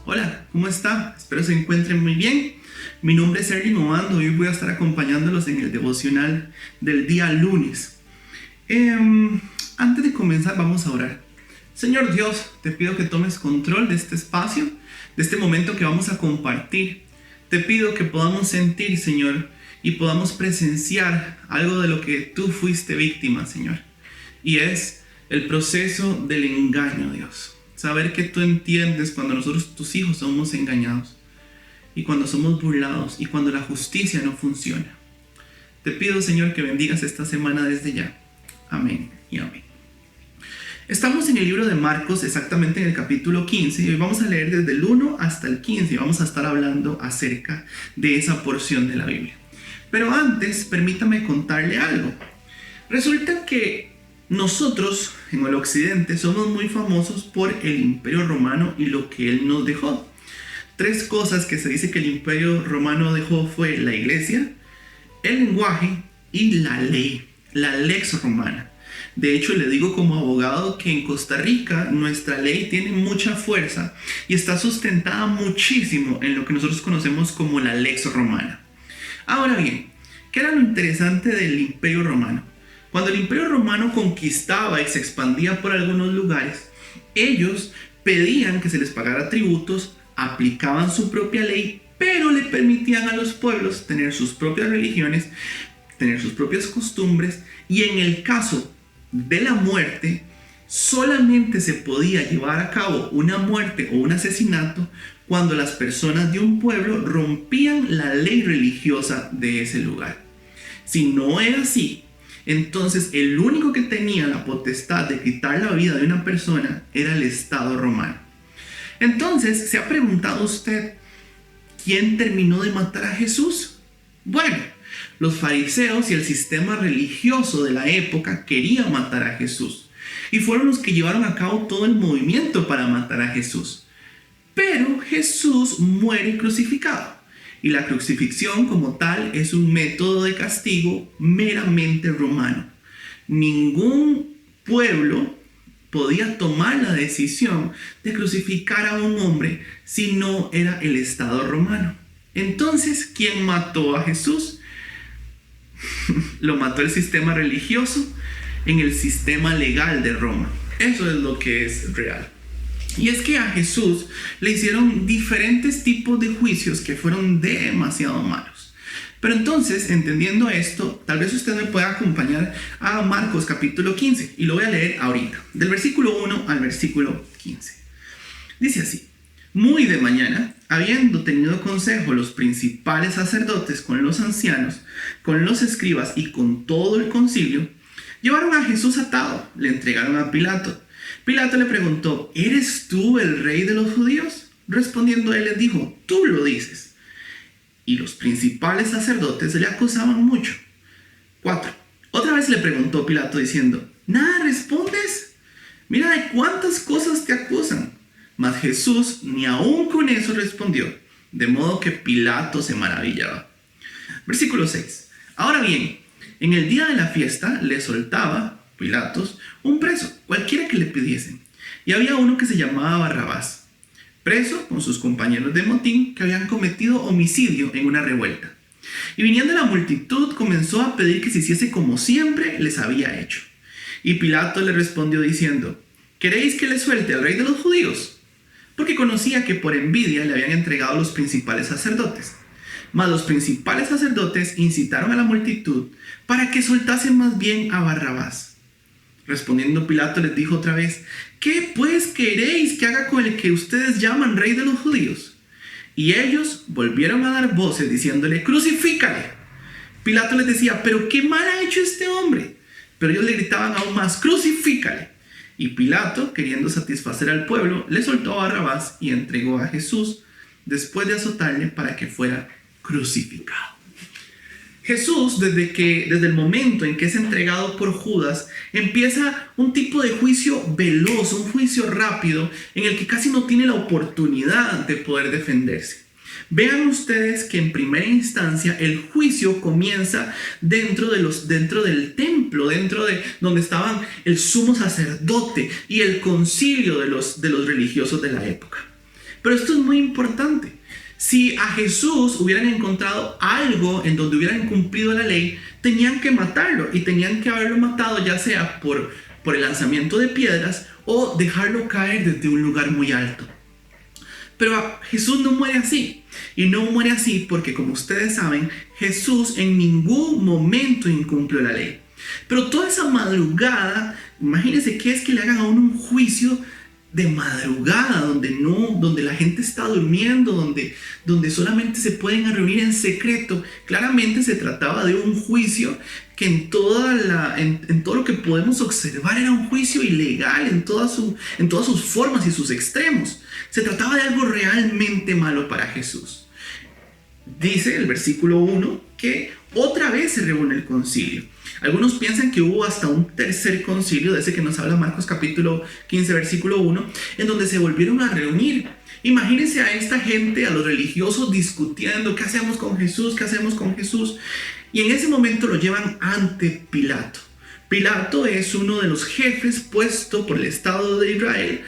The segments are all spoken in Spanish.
Hola, ¿cómo está? Espero se encuentren muy bien. Mi nombre es Erling Obando y hoy voy a estar acompañándolos en el devocional del día lunes. Antes de comenzar vamos a orar. Señor Dios, te pido que tomes control de este espacio, de este momento que vamos a compartir. Te pido que podamos sentir, Señor, y podamos presenciar algo de lo que tú fuiste víctima, Señor. Y es el proceso del engaño, Dios. Saber que tú entiendes cuando nosotros, tus hijos, somos engañados. Y cuando somos burlados. Y cuando la justicia no funciona. Te pido, Señor, que bendigas esta semana desde ya. Amén y amén. Estamos en el libro de Marcos, exactamente en el capítulo 15. Y hoy vamos a leer desde el 1 hasta el 15. Y vamos a estar hablando acerca de esa porción de la Biblia. Pero antes, permítame contarle algo. Resulta que nosotros, en el occidente, somos muy famosos por el Imperio Romano y lo que él nos dejó. 3 cosas que se dice que el Imperio Romano dejó fue la iglesia, el lenguaje y la ley, la lex romana. De hecho, le digo como abogado que en Costa Rica nuestra ley tiene mucha fuerza y está sustentada muchísimo en lo que nosotros conocemos como la lex romana. Ahora bien, ¿qué era lo interesante del Imperio Romano? Cuando el Imperio Romano conquistaba y se expandía por algunos lugares, ellos pedían que se les pagara tributos, aplicaban su propia ley, pero le permitían a los pueblos tener sus propias religiones, tener sus propias costumbres, y en el caso de la muerte, solamente se podía llevar a cabo una muerte o un asesinato cuando las personas de un pueblo rompían la ley religiosa de ese lugar. Si no era así, entonces el único que tenía la potestad de quitar la vida de una persona era el Estado romano. Entonces, ¿se ha preguntado usted quién terminó de matar a Jesús? Bueno, los fariseos y el sistema religioso de la época querían matar a Jesús. Y fueron los que llevaron a cabo todo el movimiento para matar a Jesús. Pero Jesús muere crucificado. Y la crucifixión como tal es un método de castigo meramente romano. Ningún pueblo podía tomar la decisión de crucificar a un hombre si no era el Estado romano. Entonces, ¿quién mató a Jesús? Lo mató el sistema religioso en el sistema legal de Roma. Eso es lo que es real. Y es que a Jesús le hicieron diferentes tipos de juicios que fueron demasiado malos. Pero entonces, entendiendo esto, tal vez usted me pueda acompañar a Marcos capítulo 15. Y lo voy a leer ahorita, del versículo 1 al versículo 15. Dice así: muy de mañana, habiendo tenido consejo los principales sacerdotes con los ancianos, con los escribas y con todo el concilio, llevaron a Jesús atado, le entregaron a Pilato. Pilato le preguntó: ¿eres tú el rey de los judíos? Respondiendo él les dijo: tú lo dices. Y los principales sacerdotes le acusaban mucho. 4. Otra vez le preguntó Pilato diciendo: ¿nada respondes? Mira de cuántas cosas te acusan. Mas Jesús ni aun con eso respondió, de modo que Pilato se maravillaba. Versículo 6. Ahora bien, en el día de la fiesta le soltaba Pilatos un preso, cualquiera que le pidiesen. Y había uno que se llamaba Barrabás, preso con sus compañeros de motín que habían cometido homicidio en una revuelta. Y viniendo la multitud comenzó a pedir que se hiciese como siempre les había hecho. Y Pilato le respondió diciendo: ¿queréis que le suelte al rey de los judíos? Porque conocía que por envidia le habían entregado a los principales sacerdotes. Mas los principales sacerdotes incitaron a la multitud para que soltasen más bien a Barrabás. Respondiendo Pilato les dijo otra vez: ¿qué pues queréis que haga con el que ustedes llaman rey de los judíos? Y ellos volvieron a dar voces diciéndole: crucifícale. Pilato les decía: ¿pero qué mal ha hecho este hombre? Pero ellos le gritaban aún más: crucifícale. Y Pilato, queriendo satisfacer al pueblo, le soltó a Barrabás y entregó a Jesús después de azotarle para que fuera crucificado. Jesús, desde el momento en que es entregado por Judas, empieza un tipo de juicio veloz, un juicio rápido, en el que casi no tiene la oportunidad de poder defenderse. Vean ustedes que en primera instancia el juicio comienza dentro del templo, dentro de donde estaban el sumo sacerdote y el concilio de los religiosos de la época. Pero esto es muy importante. Si a Jesús hubieran encontrado algo en donde hubieran incumplido la ley, tenían que matarlo, y tenían que haberlo matado ya sea por el lanzamiento de piedras o dejarlo caer desde un lugar muy alto. Pero Jesús no muere así. Y no muere así porque, como ustedes saben, Jesús en ningún momento incumplió la ley. Pero toda esa madrugada, imagínense qué es que le hagan a uno un juicio de madrugada, donde la gente está durmiendo, donde solamente se pueden reunir en secreto. Claramente se trataba de un juicio que en todo lo que podemos observar era un juicio ilegal en todas sus formas y sus extremos. Se trataba de algo realmente malo para Jesús. Dice el versículo 1 que otra vez se reúne el concilio. Algunos piensan que hubo hasta un tercer concilio, de ese que nos habla Marcos capítulo 15, versículo 1, en donde se volvieron a reunir. Imagínense a esta gente, a los religiosos, discutiendo qué hacemos con Jesús, qué hacemos con Jesús. Y en ese momento lo llevan ante Pilato. Pilato es uno de los jefes puesto por el Estado de Israel,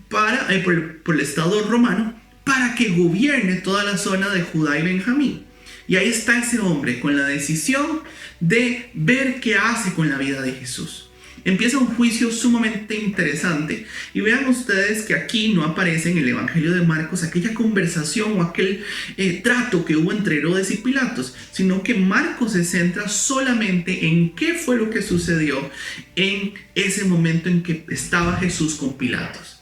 por el Estado romano, para que gobierne toda la zona de Judá y Benjamín. Y ahí está ese hombre con la decisión de ver qué hace con la vida de Jesús. Empieza un juicio sumamente interesante, y vean ustedes que aquí no aparece en el Evangelio de Marcos aquella conversación o aquel trato que hubo entre Herodes y Pilatos, sino que Marcos se centra solamente en qué fue lo que sucedió en ese momento en que estaba Jesús con Pilatos.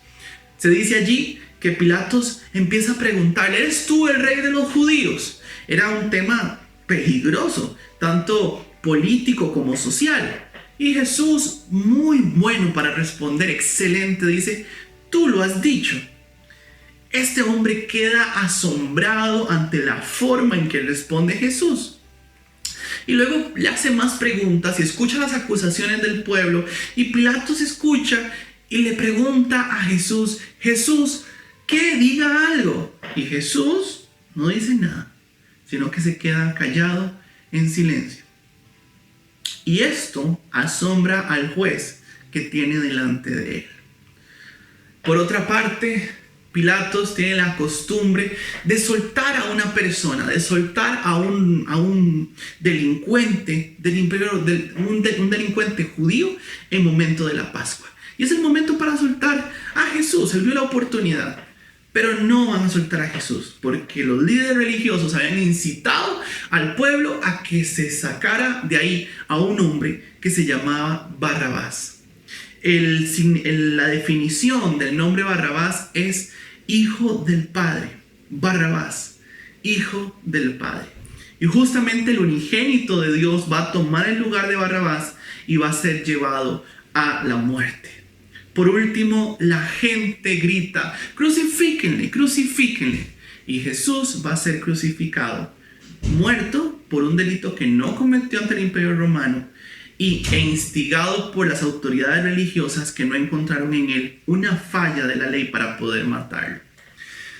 Se dice allí que Pilatos empieza a preguntarle: ¿eres tú el rey de los judíos? Era un tema peligroso, tanto político como social. Y Jesús, muy bueno para responder, excelente, dice: tú lo has dicho. Este hombre queda asombrado ante la forma en que responde Jesús. Y luego le hace más preguntas y escucha las acusaciones del pueblo. Y Pilatos escucha y le pregunta a Jesús: Jesús, ¿qué? Diga algo. Y Jesús no dice nada, sino que se queda callado en silencio. Y esto asombra al juez que tiene delante de él. Por otra parte, Pilatos tiene la costumbre de soltar a una persona, de soltar a un delincuente un delincuente judío en momento de la Pascua. Y es el momento para soltar a Jesús. Él vio la oportunidad. Pero no van a soltar a Jesús, porque los líderes religiosos habían incitado al pueblo a que se sacara de ahí a un hombre que se llamaba Barrabás. La definición del nombre Barrabás es hijo del Padre. Barrabás, hijo del Padre. Y justamente el unigénito de Dios va a tomar el lugar de Barrabás y va a ser llevado a la muerte. Por último, la gente grita: crucifíquenle, crucifíquenle. Y Jesús va a ser crucificado, muerto por un delito que no cometió ante el Imperio Romano e instigado por las autoridades religiosas que no encontraron en él una falla de la ley para poder matarlo.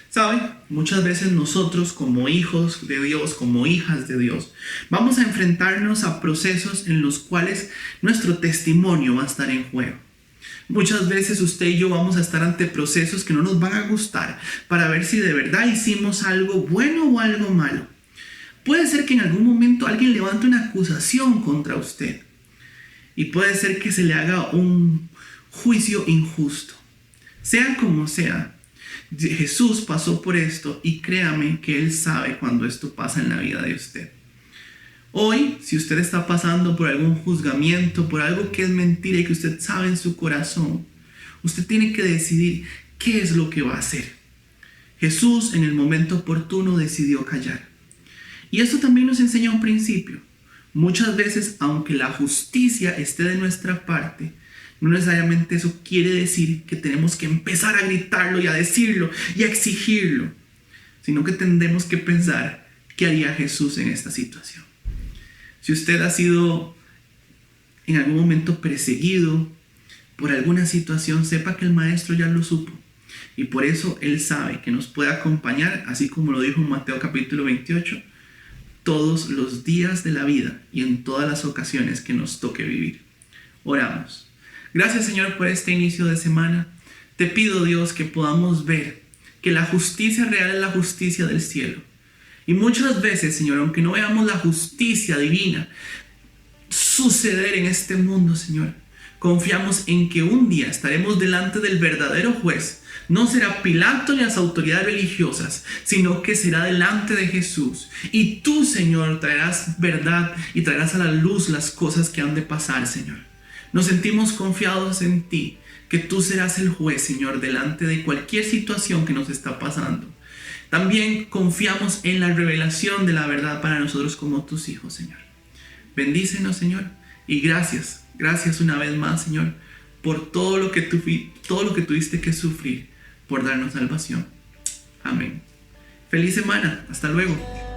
¿Saben? Muchas veces nosotros, como hijos de Dios, como hijas de Dios, vamos a enfrentarnos a procesos en los cuales nuestro testimonio va a estar en juego. Muchas veces usted y yo vamos a estar ante procesos que no nos van a gustar para ver si de verdad hicimos algo bueno o algo malo. Puede ser que en algún momento alguien levante una acusación contra usted, y puede ser que se le haga un juicio injusto. Sea como sea, Jesús pasó por esto, y créame que Él sabe cuando esto pasa en la vida de usted. Hoy, si usted está pasando por algún juzgamiento, por algo que es mentira y que usted sabe en su corazón, usted tiene que decidir qué es lo que va a hacer. Jesús en el momento oportuno decidió callar. Y esto también nos enseña un principio. Muchas veces, aunque la justicia esté de nuestra parte, no necesariamente eso quiere decir que tenemos que empezar a gritarlo y a decirlo y a exigirlo, sino que tendremos que pensar qué haría Jesús en esta situación. Si usted ha sido en algún momento perseguido por alguna situación, sepa que el Maestro ya lo supo. Y por eso Él sabe que nos puede acompañar, así como lo dijo en Mateo capítulo 28, todos los días de la vida y en todas las ocasiones que nos toque vivir. Oramos. Gracias, Señor, por este inicio de semana. Te pido, Dios, que podamos ver que la justicia real es la justicia del cielo. Y muchas veces, Señor, aunque no veamos la justicia divina suceder en este mundo, Señor, confiamos en que un día estaremos delante del verdadero juez. No será Pilato ni las autoridades religiosas, sino que será delante de Jesús. Y tú, Señor, traerás verdad y traerás a la luz las cosas que han de pasar, Señor. Nos sentimos confiados en ti, que tú serás el juez, Señor, delante de cualquier situación que nos está pasando. También confiamos en la revelación de la verdad para nosotros como tus hijos, Señor. Bendícenos, Señor, y gracias una vez más, Señor, por todo lo que tuviste que sufrir por darnos salvación. Amén. Feliz semana. Hasta luego.